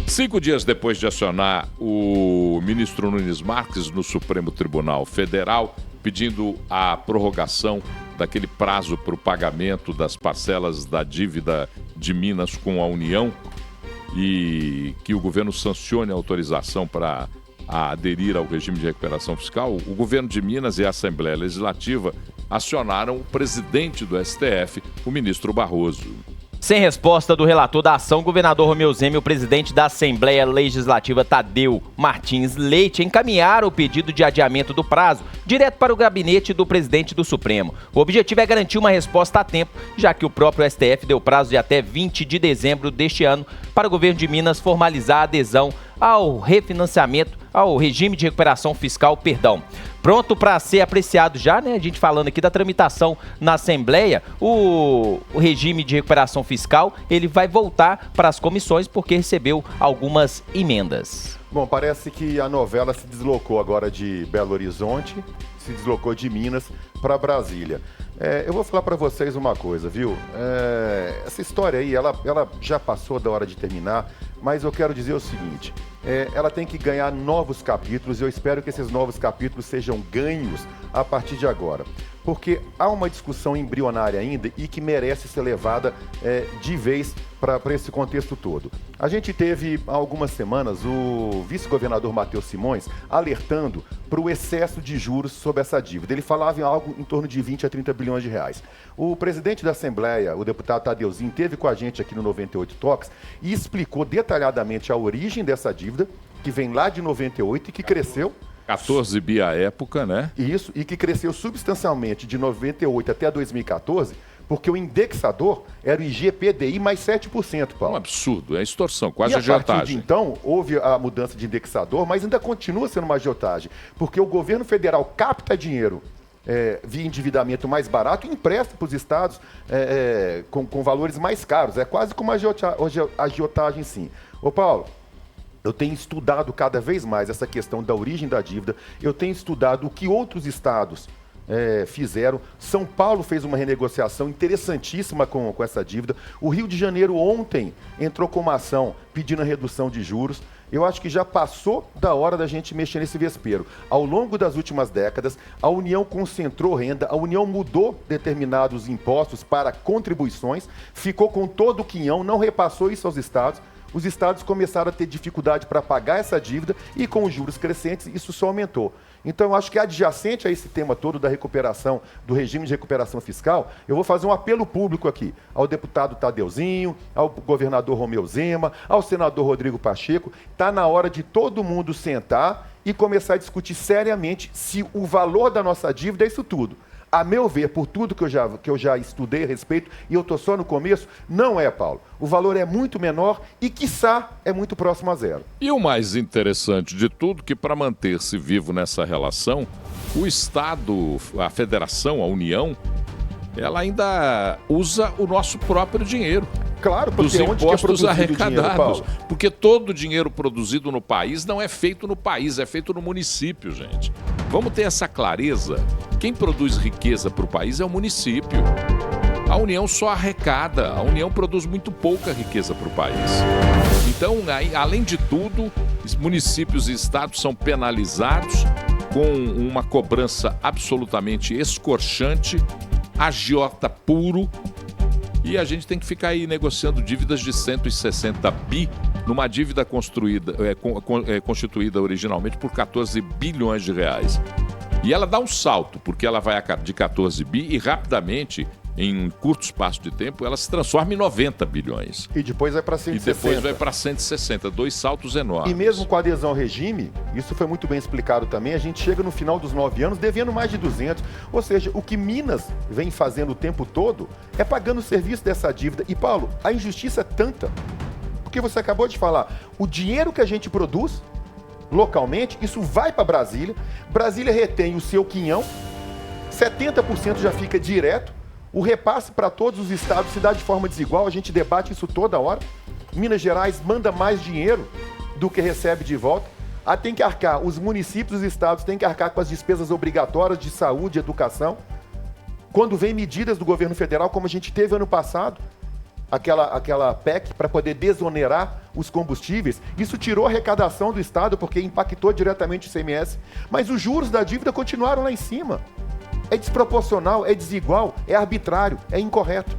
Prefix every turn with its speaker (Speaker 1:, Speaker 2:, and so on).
Speaker 1: 5 dias depois de acionar o ministro Nunes Marques no Supremo Tribunal Federal, pedindo a prorrogação daquele prazo para o pagamento das parcelas da dívida de Minas com a União e que o governo sancione a autorização para aderir ao regime de recuperação fiscal, o governo de Minas e a Assembleia Legislativa acionaram o presidente do STF, o ministro Barroso.
Speaker 2: Sem resposta do relator da ação, o governador Romeu Zema e o presidente da Assembleia Legislativa, Tadeu Martins Leite, encaminharam o pedido de adiamento do prazo direto para o gabinete do presidente do Supremo. O objetivo é garantir uma resposta a tempo, já que o próprio STF deu prazo de até 20 de dezembro deste ano para o governo de Minas formalizar a adesão ao refinanciamento, ao regime de recuperação fiscal, pronto para ser apreciado já, né? A gente falando aqui da tramitação na Assembleia, o regime de recuperação fiscal, ele vai voltar para as comissões porque recebeu algumas emendas.
Speaker 3: Bom, parece que a novela se deslocou agora de Belo Horizonte, se deslocou de Minas para Brasília. Eu vou falar para vocês uma coisa, viu? Essa história aí, ela já passou da hora de terminar, mas eu quero dizer o seguinte, ela tem que ganhar novos capítulos e eu espero que esses novos capítulos sejam ganhos a partir de agora. Porque há uma discussão embrionária ainda e que merece ser levada de vez para esse contexto todo. A gente teve há algumas semanas o vice-governador Matheus Simões alertando para o excesso de juros sobre essa dívida. Ele falava em algo em torno de 20 a 30 bilhões de reais. O presidente da Assembleia, o deputado Tadeuzinho, esteve com a gente aqui no 98 Talks e explicou detalhadamente a origem dessa dívida, que vem lá de 98 e que cresceu
Speaker 1: 14 bi à época, né?
Speaker 3: Isso, e que cresceu substancialmente de 98 até 2014, porque o indexador era o IGPDI mais 7%, Paulo.
Speaker 1: Um absurdo, é extorsão, quase
Speaker 3: agiotagem.
Speaker 1: agiotagem.
Speaker 3: A partir de então, houve a mudança de indexador, mas ainda continua sendo uma agiotagem, porque o governo federal capta dinheiro via endividamento mais barato e empresta para os estados com valores mais caros. É quase como uma agiotagem, sim. Ô, Paulo, eu tenho estudado cada vez mais essa questão da origem da dívida, eu tenho estudado o que outros estados fizeram. São Paulo fez uma renegociação interessantíssima com essa dívida. O Rio de Janeiro ontem entrou com uma ação pedindo a redução de juros. Eu acho que já passou da hora da gente mexer nesse vespeiro. Ao longo das últimas décadas, a União concentrou renda, a União mudou determinados impostos para contribuições, ficou com todo o quinhão, não repassou isso aos estados. Os estados começaram a ter dificuldade para pagar essa dívida e com os juros crescentes isso só aumentou. Então eu acho que adjacente a esse tema todo da recuperação, do regime de recuperação fiscal, eu vou fazer um apelo público aqui ao deputado Tadeuzinho, ao governador Romeu Zema, ao senador Rodrigo Pacheco. Está na hora de todo mundo sentar e começar a discutir seriamente se o valor da nossa dívida é isso tudo. A meu ver, por tudo que eu já estudei a respeito, e eu estou só no começo, não é, Paulo. O valor é muito menor e, quiçá, é muito próximo a zero.
Speaker 1: E o mais interessante de tudo, que para manter-se vivo nessa relação, o Estado, a Federação, a União, ela ainda usa o nosso próprio dinheiro.
Speaker 3: Claro, porque
Speaker 1: dos impostos arrecadados. Porque todo o dinheiro produzido no país não é feito no país, é feito no município, gente. Vamos ter essa clareza. Quem produz riqueza para o país é o município. A União só arrecada, a União produz muito pouca riqueza para o país. Então, além de tudo, municípios e estados são penalizados com uma cobrança absolutamente escorchante, agiota puro, e a gente tem que ficar aí negociando dívidas de 160 bi numa dívida constituída originalmente por 14 bilhões de reais. E ela dá um salto, porque ela vai de 14 bi e rapidamente, em um curto espaço de tempo, ela se transforma em 90 bilhões.
Speaker 3: E depois vai para 160.
Speaker 1: E depois vai para 160, 2 saltos enormes.
Speaker 3: E mesmo com a adesão ao regime, isso foi muito bem explicado também, a gente chega no final dos 9 anos devendo mais de 200. Ou seja, o que Minas vem fazendo o tempo todo é pagando o serviço dessa dívida. E, Paulo, a injustiça é tanta, porque você acabou de falar, o dinheiro que a gente produz localmente, isso vai para Brasília, Brasília retém o seu quinhão, 70% já fica direto, o repasse para todos os estados se dá de forma desigual, a gente debate isso toda hora. Minas Gerais manda mais dinheiro do que recebe de volta. Tem que arcar, os municípios e os estados têm que arcar com as despesas obrigatórias de saúde e educação. Quando vem medidas do governo federal, como a gente teve ano passado, aquela PEC para poder desonerar os combustíveis. Isso tirou a arrecadação do Estado porque impactou diretamente o ICMS. Mas os juros da dívida continuaram lá em cima. É desproporcional, é desigual, é arbitrário, é incorreto.